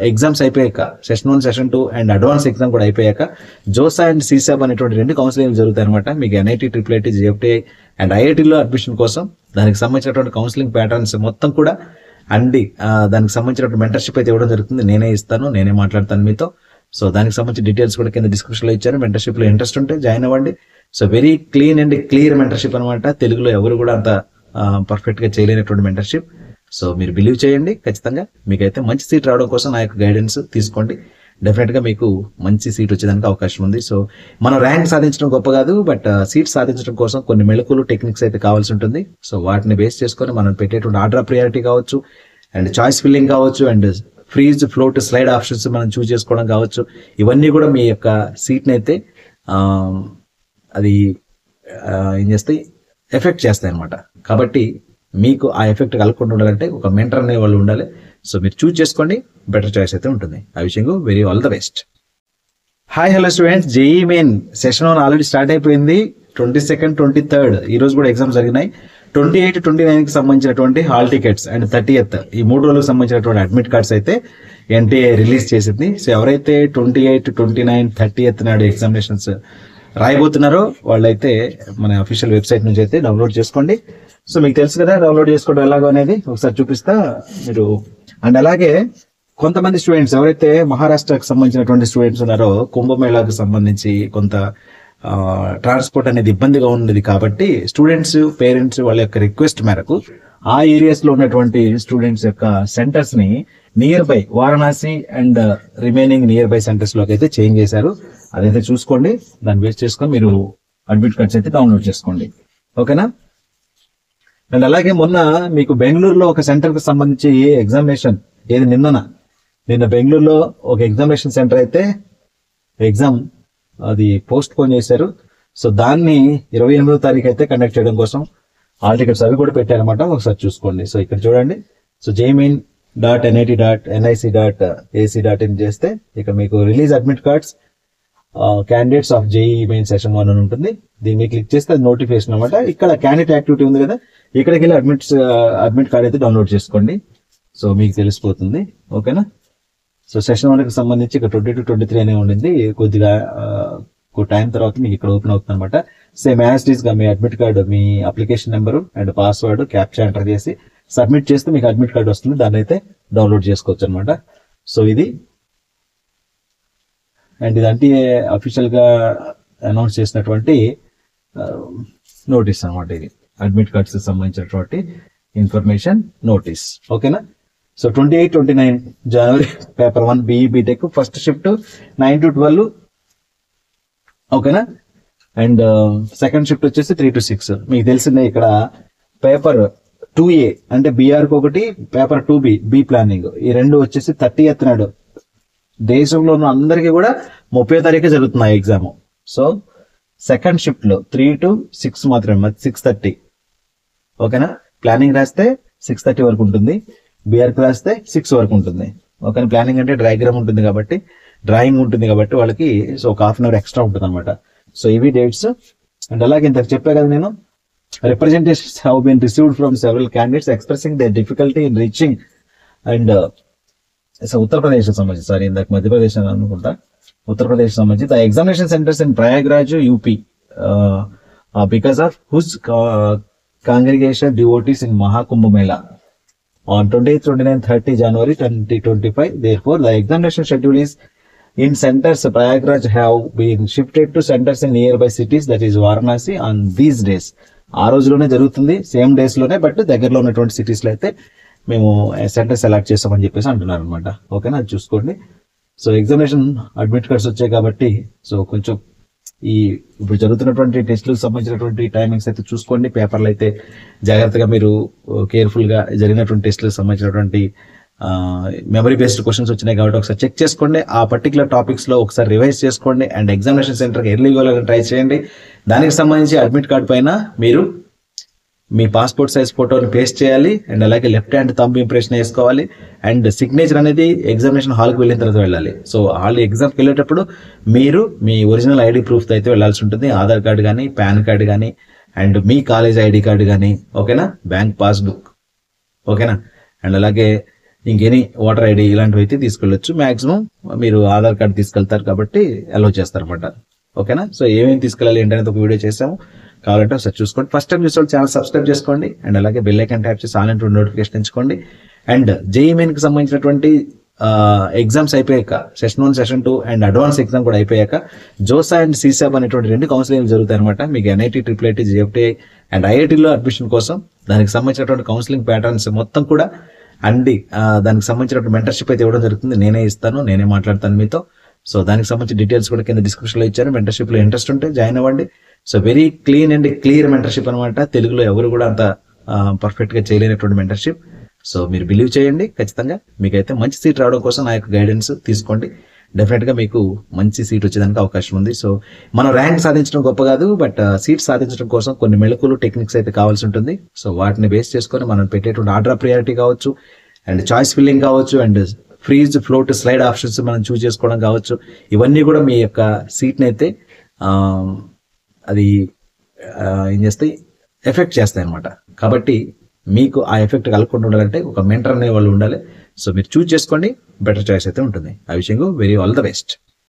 Exams అయిపోయాక session 1, session 2 and advance exam కూడా అయిపోయాక జోసా అండ్ సీసాబ్ అనేటువంటి 2 కౌన్సిలింగ్ జరుగుతాయి అనమాట. మీకు NIT, IIIT, JFTI అండ్ IITలో అడ్మిషన్ కోసం దానికి సంబంధించినటువంటి కౌన్సిలింగ్ ప్యాటర్న్స్ మొత్తం కూడా అండి దానికి సంబంధించినటువంటి మెంటర్షిప్ అయితే ఇవ్వడం జరుగుతుంది. నేనే ఇస్తాను, నేనే మాట్లాడతాను మీతో. సో దానికి సంబంధించిన డీటెయిల్స్ కూడా కింద డిస్క్రిప్షన్లో ఇచ్చాను. మెంటర్షిప్లో ఇంట్రెస్ట్ ఉంటే జాయిన్ అవ్వండి. So very clean and clear mentorship అనమాట. తెలుగులో ఎవరు కూడా అంత పర్ఫెక్ట్గా చేయలేనటువంటి మెంటర్షిప్. సో మీరు బిలీవ్ చేయండి, ఖచ్చితంగా మీకైతే మంచి సీట్ రావడం కోసం నా యొక్క గైడెన్స్ తీసుకోండి. డెఫినెట్గా మీకు మంచి సీట్ వచ్చేదానికి అవకాశం ఉంది. సో మనం ర్యాంక్ సాధించడం గొప్ప కాదు, బట్ సీట్ సాధించడం కోసం కొన్ని మెళకువలు, టెక్నిక్స్ అయితే కావాల్సి ఉంటుంది. సో వాటిని బేస్ చేసుకొని మనం పెట్టేటువంటి ఆర్డర్ ఆఫ్ ప్రియారిటీ కావచ్చు, అండ్ చాయిస్ ఫిల్లింగ్ కావచ్చు, and freeze, float, slide options మనం చూస్ చేసుకోవడం కావచ్చు. ఇవన్నీ కూడా మీ యొక్క సీట్ని అయితే అది ఏం చేస్తాయి, ఎఫెక్ట్ చేస్తాయి అనమాట. కాబట్టి మీకు ఆ ఎఫెక్ట్ కలగకుండా ఉండాలంటే ఒక మెంటర్ అనే వాళ్ళు ఉండాలి. సో మీరు చూస్ చేసుకోండి, బెటర్ చాయిస్ అయితే ఉంటుంది. I wish you very all the best. Hi hello students, JEE main session 1 already start అయిపోయింది. 22nd, 23rd ఈ రోజు కూడా ఎగ్జామ్స్ జరిగినాయి. 28, 29కి సంబంధించినటువంటి హాల్ టికెట్స్ అండ్ 30th ఈ 3 రోజులకు సంబంధించినటువంటి అడ్మిట్ కార్డ్స్ అయితే NTA రిలీజ్ చేసింది. సో ఎవరైతే 28, 29, 30th నాడు ఎగ్జామినేషన్స్ రాయబోతున్నారో వాళ్ళైతే మన అఫీషియల్ వెబ్సైట్ నుంచి అయితే డౌన్లోడ్ చేసుకోండి. సో మీకు తెలుసు కదా డౌన్లోడ్ చేసుకోవడం ఎలాగో అనేది, ఒకసారి చూపిస్తా మీరు. అండ్ అలాగే కొంతమంది స్టూడెంట్స్ ఎవరైతే మహారాష్ట్రకు సంబంధించినటువంటి స్టూడెంట్స్ ఉన్నారో, కుంభమేళాకు సంబంధించి కొంత ట్రాన్స్పోర్ట్ అనేది ఇబ్బందిగా ఉన్నది. కాబట్టి స్టూడెంట్స్, పేరెంట్స్ వాళ్ళ యొక్క రిక్వెస్ట్ మేరకు ఆ ఏరియాస్ లో ఉన్నటువంటి స్టూడెంట్స్ యొక్క సెంటర్స్ ని near by Varanasi and remaining near by centres లోకి అయితే చేంజ్ చేశారు. అదైతే చూసుకోండి, దాన్ని బేస్ చేసుకొని మీరు అడ్మిట్ కార్డ్స్ అయితే డౌన్లోడ్ చేసుకోండి. ఓకేనా? అండ్ అలాగే మొన్న మీకు బెంగళూరులో ఒక సెంటర్ కి సంబంధించి ఎగ్జామినేషన్ ఏది నిన్న బెంగళూరులో ఒక ఎగ్జామినేషన్ సెంటర్ అయితే ఎగ్జామ్ అది పోస్ట్ పోన్ చేశారు. సో దాన్ని 28వ తారీఖు అయితే కండక్ట్ చేయడం కోసం హాల్ టికెట్స్ అవి కూడా పెట్టారనమాట. ఒకసారి చూసుకోండి. సో ఇక్కడ చూడండి. సో jemain.nit.nic.ac.in చేస్తే ఇక్కడ మీకు release admit cards candidates of JEE main session 1 అని ఉంటుంది. దీన్ని క్లిక్ చేస్తే అది నోటిఫికేషన్ అనమాట. ఇక్కడ క్యాండిడేట్ యాక్టివిటీ ఉంది కదా, ఇక్కడికి వెళ్ళి అడ్మిట్ కార్డ్ అయితే డౌన్లోడ్ చేసుకోండి. సో మీకు తెలిసిపోతుంది. ఓకేనా? సో సెషన్ 1కి సంబంధించి ఇక్కడ 22, 23 అనే ఉండింది. కొద్దిగా టైం తర్వాత మీకు ఇక్కడ ఓపెన్ అవుతుంది అనమాట. సేమ్ యాజ్ ఇట్ ఈస్ గా మీ అడ్మిట్ కార్డు, మీ application number and password, captcha enter చేసి సబ్మిట్ చేస్తే మీకు అడ్మిట్ కార్డు వస్తుంది. దాన్ని అయితే డౌన్లోడ్ చేసుకోవచ్చు అనమాట. సో ఇది అండ్ ఇదంటే అఫీషియల్ గా అనౌన్స్ చేసినటువంటి నోటీస్ అనమాట. ఇది అడ్మిట్ కార్డ్స్ కి సంబంధించినటువంటి ఇన్ఫర్మేషన్ నోటీస్. ఓకేనా? So 28, 29 January paper 1 BE BTech first shift 9 to 12. ఓకేనా? అండ్ సెకండ్ షిఫ్ట్ వచ్చేసి 3 to 6. మీకు తెలిసిందే ఇక్కడ పేపర్ 2A అంటే BRకి ఒకటి, పేపర్ 2B బి ప్లానింగ్, ఈ రెండు వచ్చేసి 30th నాడు దేశంలో ఉన్న అందరికీ కూడా 30వ తారీఖు జరుగుతున్నాయి ఎగ్జామ్. సో సెకండ్ షిఫ్ట్ లో 3 to 6 మాత్రమే, 6:30. ఓకేనా? ప్లానింగ్ రాస్తే 6:30 వరకు ఉంటుంది, BRకి రాస్తే 6 వరకు ఉంటుంది. ఓకేనా? ప్లానింగ్ అంటే డయాగ్రామ్ ఉంటుంది కాబట్టి, డ్రాయింగ్ ఉంటుంది కాబట్టి వాళ్ళకి సో ఒక హాఫ్ అన్ అవర్ ఎక్స్ట్రా ఉంటుంది అనమాట. సో ఇవి డేట్స్. అండ్ అలాగే ఇంతకు చెప్పా కదా నేను, representations have been received from several candidates expressing their difficulty in reaching and Uttar Pradesh సంబంధించి, సారీ ఇందాక మధ్యప్రదేశ్ అని అనుకుంటా, ఉత్తరప్రదేశ్ సంబంధించి the examination centres in Prayagraj UP because of whose congregation devotees in Mahakumbh Mela on 28, 29, 30 January 2025. Therefore, the examination schedule is in centers Prayagraj have been shifted to centers in nearby cities, that is Varanasi, on these days. ఆ రోజులోనే జరుగుతుంది, same days లోనే, but దగ్గరలో ఉన్నటువంటి cities లో అయితే మేము centre select చేస్తామని చెప్పేసి అంటున్నారు అనమాట. ఓకేనా? అది చూసుకోండి. సో ఎగ్జామినేషన్ అడ్మిట్ కార్డ్స్ వచ్చాయి కాబట్టి సో కొంచెం ఈ ఇప్పుడు జరుగుతున్నటువంటి టెస్టులకు సంబంధించినటువంటి టైమింగ్స్ అయితే చూసుకోండి. పేపర్లు అయితే జాగ్రత్తగా మీరు కేర్ఫుల్ గా జరిగినటువంటి టెస్టులకు సంబంధించినటువంటి మెమరీ బేస్డ్ క్వశ్చన్స్ వచ్చినాయి కాబట్టి ఒకసారి చెక్ చేసుకోండి. ఆ పర్టికులర్ టాపిక్స్ లో ఒకసారి రివైజ్ చేసుకోండి. అండ్ ఎగ్జామినేషన్ సెంటర్కి ఎర్లీ వెళ్ళాలని ట్రై చేయండి. దానికి సంబంధించి అడ్మిట్ కార్డ్ పైన మీరు మీ పాస్పోర్ట్ సైజ్ ఫోటోని పేస్ట్ చేయాలి. అండ్ అలాగే లెఫ్ట్ హ్యాండ్ థంబ్ ఇంప్రెషన్ వేసుకోవాలి. అండ్ సిగ్నేచర్ అనేది ఎగ్జామినేషన్ హాల్కి వెళ్ళిన తర్వాత వెళ్ళాలి. సో హాల్ ఎగ్జామ్కి వెళ్ళేటప్పుడు మీరు మీ ఒరిజినల్ ID ప్రూఫ్తో అయితే వెళ్ళాల్సి ఉంటుంది. ఆధార్ కార్డు కానీ, పాన్ కార్డు కానీ, and me college ID card కానీ, ఓకేనా? బ్యాంక్ పాస్బుక్, ఓకేనా? అండ్ అలాగే ఇంకెనీ ఓటర్ ఐడి ఇలాంటివి అయితే తీసుకెళ్ళొచ్చు. మాక్సిమం మీరు ఆధార్ కార్డు తీసుకెళ్తారు కాబట్టి అలౌ చేస్తారు అనమాట. ఓకేనా? సో ఏమేమి తీసుకెళ్ళాలి ఏంటనేది ఒక వీడియో చేసాము, కావాలంటే ఒకసారి చూసుకోండి. ఫస్ట్ టైం చూసే ఛానల్ సబ్స్క్రైబ్ చేసుకోండి అండ్ అలాగే బెల్ ఐకాన్ ట్యాప్ చేసి ఆల్ నోటిఫికేషన్ ఎంచుకోండి. అండ్ జేఈఈ మెయిన్ కి సంబంధించినటువంటి ఎగ్జామ్స్ అయిపోయాక session 1, session 2 and advance exam కూడా అయిపోయాక జోసా అండ్ సీసాబ్ అనేటువంటి 2 కౌన్సిలింగ్ జరుగుతాయి అనమాట. మీకు ఎన్ఐటి, ట్రిపుల్ జిఎఫ్టిఐ అండ్ ఐఐటీలో అడ్మిషన్ కోసం దానికి సంబంధించినటువంటి కౌన్సిలింగ్ ప్యాటర్న్స్ మొత్తం కూడా అండి దానికి సంబంధించినటువంటి మెంటర్షిప్ అయితే ఇవ్వడం జరుగుతుంది. నేనే ఇస్తాను, నేనే మాట్లాడతాను మీతో. సో దానికి సంబంధించిన డీటెయిల్స్ కూడా కింద డిస్క్రిప్షన్ లో ఇచ్చాను. మెంటర్షిప్ లో ఇంట్రెస్ట్ ఉంటే జాయిన్ అవ్వండి. So very clean and clear mentorship అనమాట. తెలుగులో ఎవరు కూడా అంత పర్ఫెక్ట్ గా చేయలేనటువంటి మెంటర్షిప్. సో మీరు బిలీవ్ చేయండి, ఖచ్చితంగా మీకైతే మంచి సీట్ రావడం కోసం నా యొక్క గైడెన్స్ తీసుకోండి. డెఫినెట్ గా మీకు మంచి సీట్ వచ్చేదానికి అవకాశం ఉంది. సో మనం ర్యాంక్ సాధించడం గొప్ప కాదు, బట్ సీట్ సాధించడం కోసం కొన్ని మెళకువలు, టెక్నిక్స్ అయితే కావాల్సి ఉంటుంది. సో వాటిని బేస్ చేసుకొని మనం పెట్టేటువంటి ఆర్డర్ ఆఫ్ ప్రియారిటీ కావచ్చు అండ్ చాయిస్ ఫిల్లింగ్ కావచ్చు and freeze, float, slide options మనం చూస్ చేసుకోవడం కావచ్చు. ఇవన్నీ కూడా మీ యొక్క సీట్ని అయితే అది ఏం చేస్తాయి, ఎఫెక్ట్ చేస్తాయి అనమాట. కాబట్టి మీకు ఆ ఎఫెక్ట్ కలగకుండా ఉండాలంటే ఒక మెంటర్ అనే వాళ్ళు ఉండాలి. సో మీరు చూస్ చేసుకోండి, బెటర్ చాయిస్ అయితే ఉంటుంది. I wishing you very all the best.